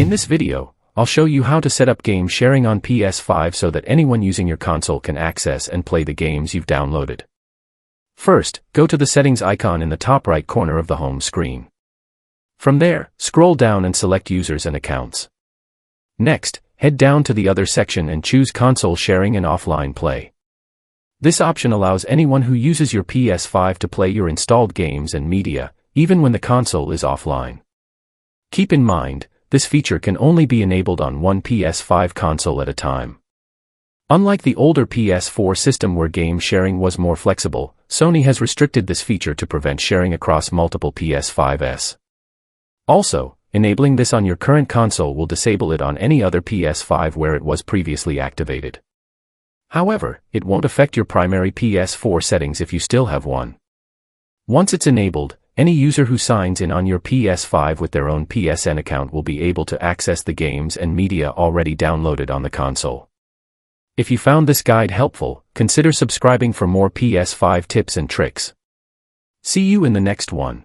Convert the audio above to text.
In this video, I'll show you how to set up game sharing on PS5 so that anyone using your console can access and play the games you've downloaded. First, go to the settings icon in the top right corner of the home screen. From there, scroll down and select users and accounts. Next, head down to the other section and choose console sharing and offline play. This option allows anyone who uses your PS5 to play your installed games and media, even when the console is offline. Keep in mind, this feature can only be enabled on one PS5 console at a time. Unlike the older PS4 system where game sharing was more flexible, Sony has restricted this feature to prevent sharing across multiple PS5s. Also, enabling this on your current console will disable it on any other PS5 where it was previously activated. However, it won't affect your primary PS4 settings if you still have one. Once it's enabled, any user who signs in on your PS5 with their own PSN account will be able to access the games and media already downloaded on the console. If you found this guide helpful, consider subscribing for more PS5 tips and tricks. See you in the next one.